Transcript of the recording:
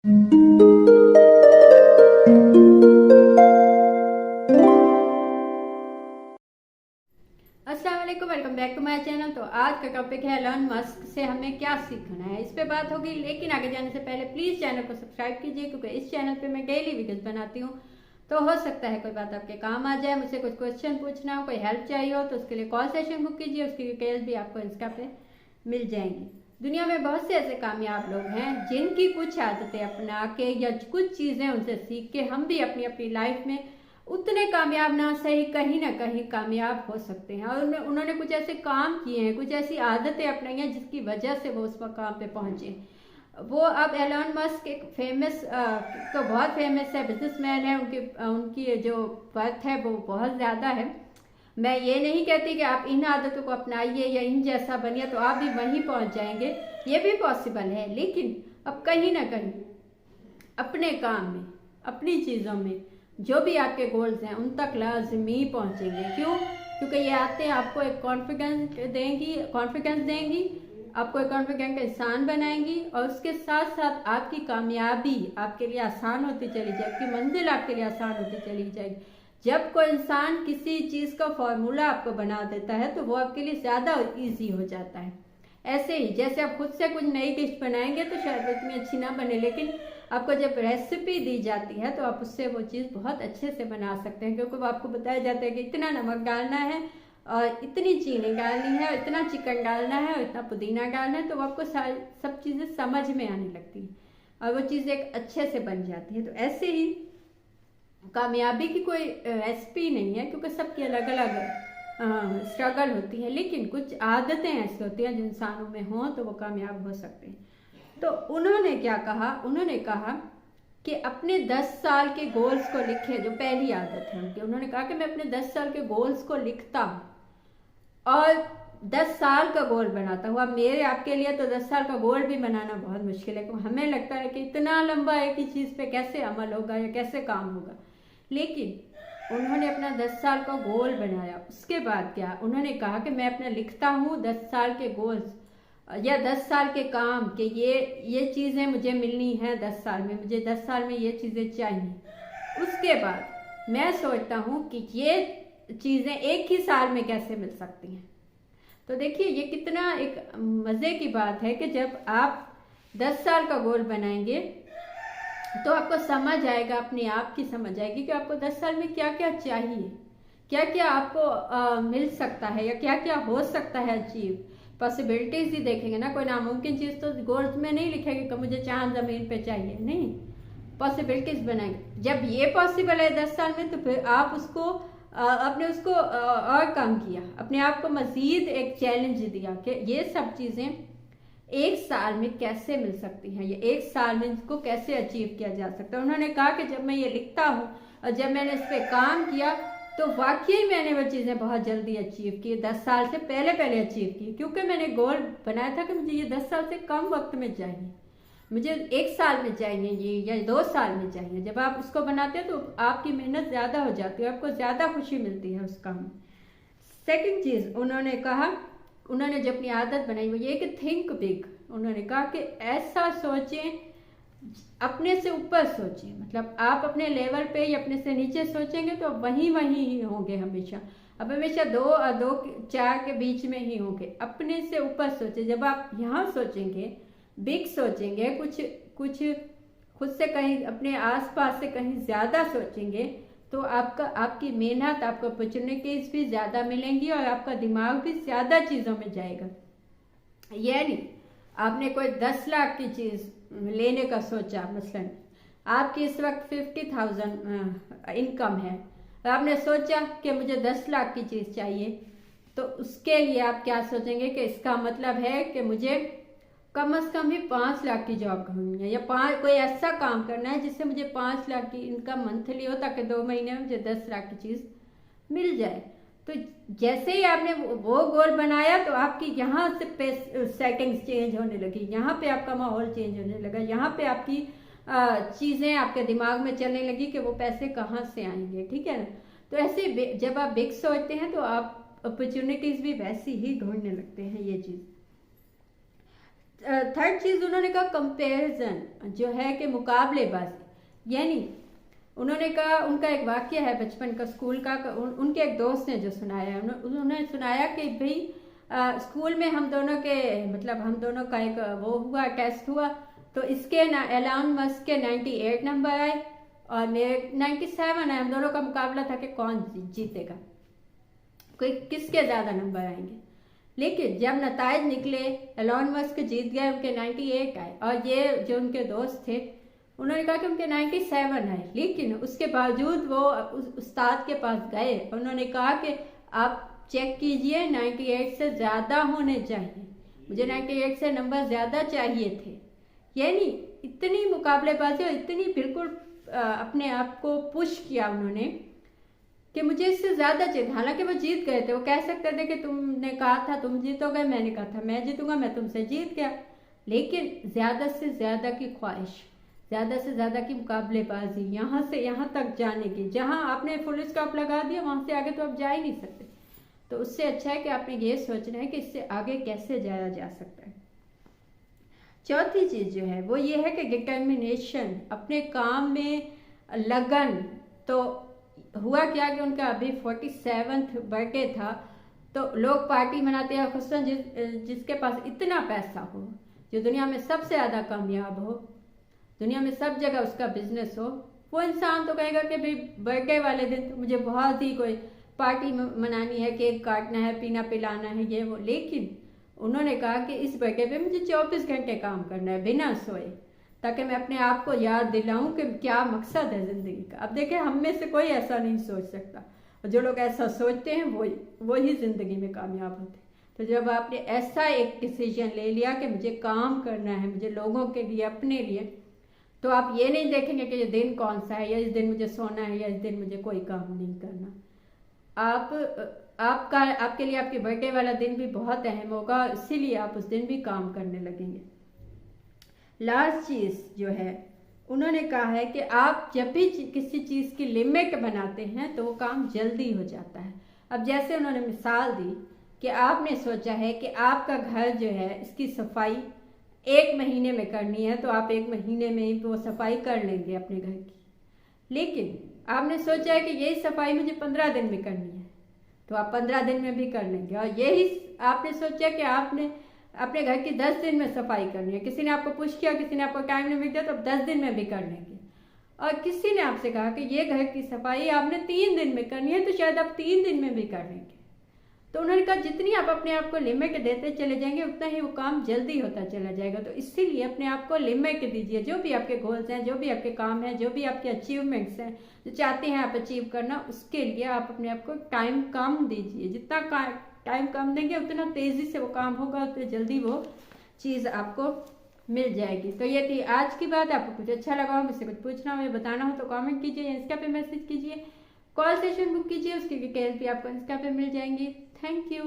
अस्सलाम वालेकुम, welcome back to my channel. तो आज का टॉपिक है एलन मस्क से हमें क्या सीखना है, इस पे बात होगी। लेकिन आगे जाने से पहले प्लीज चैनल को सब्सक्राइब कीजिए, क्योंकि इस चैनल पे मैं डेली वीडियोस बनाती हूँ। तो हो सकता है कोई बात आपके काम आ जाए, मुझसे कुछ क्वेश्चन पूछना हो, कोई हेल्प चाहिए हो, तो उसके लिए कॉल सेशन बुक कीजिए। उसकी डिटेल्स भी आपको इंस्टा पे मिल जाएंगी। दुनिया में बहुत से ऐसे कामयाब लोग हैं जिनकी कुछ आदतें अपना के या कुछ चीजें उनसे सीख के हम भी अपनी अपनी लाइफ में उतने कामयाब ना सही कहीं ना कहीं कामयाब हो सकते हैं। और उन्होंने कुछ ऐसे काम किए हैं, कुछ ऐसी आदतें अपनाई हैं जिसकी वजह से वो उस मकाम पे पहुंचे। वो अब एलन मस्क एक फेमस तो बहुत फेमस है, बिजनेसमैन है। उनकी जो वर्थ है वो बहुत ज़्यादा है। मैं ये नहीं कहती कि आप इन आदतों को अपनाइए या इन जैसा बनिए तो आप भी वहीं पहुंच जाएंगे, ये भी पॉसिबल है। लेकिन अब कहीं ना कहीं अपने काम में, अपनी चीज़ों में जो भी आपके गोल्स हैं उन तक लाजमी पहुंचेंगे। क्यों? क्योंकि ये आते आपको एक कॉन्फिडेंस देंगी, आपको एक कॉन्फिडेंट इंसान बनाएंगी, और उसके साथ साथ आपकी कामयाबी आपके लिए आसान होती चली जाएगी, आपकी मंजिल आपके लिए आसान होती चली जाएगी। जब कोई इंसान किसी चीज़ का फॉर्मूला आपको बना देता है तो वो आपके लिए ज़्यादा ईजी हो जाता है। ऐसे ही जैसे आप खुद से कुछ नई डिश बनाएंगे तो शायद इतनी अच्छी ना बने, लेकिन आपको जब रेसिपी दी जाती है तो आप उससे वो चीज़ बहुत अच्छे से बना सकते हैं, क्योंकि वो आपको बताया जाता है कि इतना नमक डालना है और इतनी चीनी डालनी है और इतना चिकन डालना है और इतना पुदीना डालना है। तो वो आपको सब चीज़ें समझ में आने लगती हैं और वो चीज़ एक अच्छे से बन जाती है। तो ऐसे ही कामयाबी की कोई रेसिपी नहीं है, क्योंकि सबकी अलग अलग स्ट्रगल होती है। लेकिन कुछ आदतें ऐसी होती हैं जो इंसानों में हों तो वो कामयाब हो सकते हैं। तो उन्होंने क्या कहा, उन्होंने कहा कि अपने 10 साल के गोल्स को लिखे। जो पहली आदत है उनकी, उन्होंने कहा कि मैं अपने 10 साल के गोल्स को लिखता हूँ और 10 साल का गोल बनाता हूँ। अब मेरे आपके लिए तो 10 साल का गोल भी बनाना बहुत मुश्किल है, क्योंकि हमें लगता है कि इतना लंबा एक ही चीज़ पे कैसे अमल होगा या कैसे काम होगा। लेकिन उन्होंने अपना 10 साल का गोल बनाया। उसके बाद क्या, उन्होंने कहा कि मैं अपना लिखता हूँ 10 साल के गोल्स या 10 साल के काम कि ये चीज़ें मुझे मिलनी है 10 साल में, मुझे 10 साल में ये चीज़ें चाहिए। उसके बाद मैं सोचता हूँ कि ये चीज़ें एक ही साल में कैसे मिल सकती हैं। तो देखिए ये कितना एक मज़े की बात है कि जब आप 10 साल का गोल बनाएंगे तो आपको समझ आएगा, अपने आप की समझ आएगी कि आपको 10 साल में क्या क्या चाहिए, क्या क्या आपको मिल सकता है या क्या क्या हो सकता है अचीव। पॉसिबिलिटीज ही देखेंगे ना, कोई नामुमकिन चीज़ तो गोल्स में नहीं लिखेंगे कि मुझे चांद ज़मीन पे चाहिए, नहीं। पॉसिबिलिटीज बनाएंगे। जब ये पॉसिबल है 10 साल में तो फिर आप उसको आपने उसको और कम किया, अपने आप को मज़ीद एक चैलेंज दिया कि ये सब चीज़ें एक साल में कैसे मिल सकती हैं, ये एक साल में इसको कैसे अचीव किया जा सकता है। उन्होंने कहा कि जब मैं ये लिखता हूँ और जब मैंने इस पर काम किया तो वाकई मैंने वो चीज़ें बहुत जल्दी अचीव की, 10 साल से पहले अचीव की, क्योंकि मैंने गोल बनाया था कि मुझे ये 10 साल से कम वक्त में चाहिए, मुझे 1 साल में चाहिए ये या 2 साल में चाहिए। जब आप उसको बनाते हैं तो आपकी मेहनत ज़्यादा हो जाती है, आपको ज़्यादा खुशी मिलती है उस काम में। सेकेंड चीज़ उन्होंने कहा, उन्होंने जो अपनी आदत बनाई वो ये कि थिंक बिग। उन्होंने कहा कि ऐसा सोचें, अपने से ऊपर सोचें, मतलब आप अपने लेवल पे या अपने से नीचे सोचेंगे तो वहीं ही होंगे हमेशा। अब हमेशा 2 और 2 4 के बीच में ही होंगे। अपने से ऊपर सोचें। जब आप यहाँ सोचेंगे, बिग सोचेंगे, कुछ खुद से कहीं अपने आसपास से कहीं ज़्यादा सोचेंगे तो आपकी मेहनत, आपको अपॉर्चुनिटीज़ भी ज़्यादा मिलेंगी और आपका दिमाग भी ज़्यादा चीज़ों में जाएगा। यह नहीं आपने कोई 10 लाख की चीज़ लेने का सोचा, मसलन आपकी इस वक्त 50,000 इनकम है, आपने सोचा कि मुझे 10 लाख की चीज़ चाहिए, तो उसके लिए आप क्या सोचेंगे कि इसका मतलब है कि मुझे कम से कम भी 5 लाख की जॉब करनी है या कोई ऐसा काम करना है जिससे मुझे 5 लाख की इनकम मंथली हो, ताकि 2 महीने में मुझे 10 लाख की चीज़ मिल जाए। तो जैसे ही आपने वो गोल बनाया तो आपकी यहाँ से सेटिंग्स चेंज होने लगी, यहाँ पे आपका माहौल चेंज होने लगा, यहाँ पे आपकी चीज़ें आपके दिमाग में चलने लगी कि वो पैसे कहाँ से आएंगे, ठीक है ना। तो ऐसे जब आप बिग सोचते हैं तो आप अपॉर्चुनिटीज़ भी वैसी ही ढूंढने लगते हैं। ये चीज़ थर्ड चीज़ उन्होंने कहा कंपैरिजन, जो है कि मुकाबलेबाजी। यानी उन्होंने कहा, उनका एक वाक्य है बचपन का स्कूल का, उनके एक दोस्त ने जो सुनाया, उन्होंने सुनाया कि भाई स्कूल में हम दोनों के मतलब हम दोनों का एक वो हुआ, टेस्ट हुआ, तो इसके ना एलन मस्क के 98 नंबर आए और मेरे 97 आए। हम दोनों का मुकाबला था कि कौन जीतेगा, कोई किसके ज़्यादा नंबर आएंगे। लेकिन जब नताइज निकले, एलन मस्क जीत गए, उनके 98 आए, और ये जो उनके दोस्त थे उन्होंने कहा कि उनके 97 आए। लेकिन उसके बावजूद वो उस्ताद के पास गए, उन्होंने कहा कि आप चेक कीजिए 98 से ज़्यादा होने चाहिए, मुझे 98 से नंबर ज़्यादा चाहिए थे। यानी इतनी मुकाबलेबाजी और इतनी बिल्कुल अपने आप को पुश किया उन्होंने कि मुझे इससे ज़्यादा चाहिए। हालांकि वो जीत गए थे, वो कह सकते थे कि तुमने कहा था तुम जीतोगे, मैंने कहा था मैं जीतूंगा, मैं तुमसे जीत गया। लेकिन ज़्यादा से ज़्यादा की ख्वाहिश, ज़्यादा से ज़्यादा की मुकाबलेबाजी, यहाँ से यहाँ तक जाने की, जहाँ आपने फुल स्टॉप लगा दिया वहाँ से आगे तो आप जा ही नहीं सकते। तो उससे अच्छा है कि आपने ये सोचना है कि इससे आगे कैसे जाया जा सकता है। चौथी चीज़ जो है वो ये है कि डिटर्मिनेशन, अपने काम में लगन। तो हुआ क्या कि उनका अभी 47वां बर्थडे था, तो लोग पार्टी मनाते हैं खुशन, जिसके पास इतना पैसा हो, जो दुनिया में सबसे ज़्यादा कामयाब हो, दुनिया में सब जगह उसका बिजनेस हो, वो इंसान तो कहेगा कि भाई बर्थडे वाले दिन तो मुझे बहुत ही कोई पार्टी मनानी है, केक काटना है, पीना पिलाना है, ये वो। लेकिन उन्होंने कहा कि इस बर्थडे पे मुझे 24 घंटे काम करना है बिना सोए, ताकि मैं अपने आप को याद दिलाऊं कि क्या मकसद है ज़िंदगी का। अब देखें, हम में से कोई ऐसा नहीं सोच सकता, और जो लोग ऐसा सोचते हैं वही ज़िंदगी में कामयाब होते हैं। तो जब आपने ऐसा एक डिसीजन ले लिया कि मुझे काम करना है, मुझे लोगों के लिए, अपने लिए, तो आप ये नहीं देखेंगे कि ये दिन कौन सा है, या इस दिन मुझे सोना है, या इस दिन मुझे कोई काम नहीं करना। आपके लिए आपके बर्थडे वाला दिन भी बहुत अहम होगा, इसीलिए आप उस दिन भी काम करने लगेंगे। लास्ट चीज़ जो है उन्होंने कहा है कि आप जब भी किसी चीज़ की लिमिट बनाते हैं तो वो काम जल्दी हो जाता है। अब जैसे उन्होंने मिसाल दी कि आपने सोचा है कि आपका घर जो है इसकी सफाई 1 महीने में करनी है, तो आप 1 महीने में ही वो सफाई कर लेंगे अपने घर की। लेकिन आपने सोचा है कि यही सफाई मुझे 15 दिन में करनी है, तो आप 15 दिन में भी कर लेंगे। और यही आपने सोचा कि आपने अपने घर की 10 दिन में सफाई करनी है, किसी ने आपको पुश किया, किसी ने आपको टाइम नहीं दिया, तो आप 10 दिन में भी कर लेंगे। और किसी ने आपसे कहा कि ये घर की सफाई आपने 3 दिन में करनी है, तो शायद आप 3 दिन में भी कर लेंगे। तो उन्होंने कहा जितनी आप अपने आप को लिमिट देते चले जाएंगे उतना ही वो काम जल्दी होता चला जाएगा। तो इसीलिए अपने आप को लिमिट दीजिए। जो भी आपके गोल्स हैं, जो भी आपके काम हैं, जो भी आपके अचीवमेंट्स हैं, जो चाहते हैं आप अचीव करना, उसके लिए आप अपने आप को टाइम कम दीजिए। जितना टाइम कम देंगे उतना तेज़ी से वो काम होगा, उतनी जल्दी वो चीज़ आपको मिल जाएगी। तो ये थी आज की बात। आपको कुछ अच्छा लगा हो, मुझसे कुछ पूछना हो या बताना हो तो कमेंट कीजिए, इंस्टा पे मैसेज कीजिए, कॉल सेशन बुक कीजिए, उसकी डिटेल्स भी आपको इंस्टा पे मिल जाएंगी। Thank you.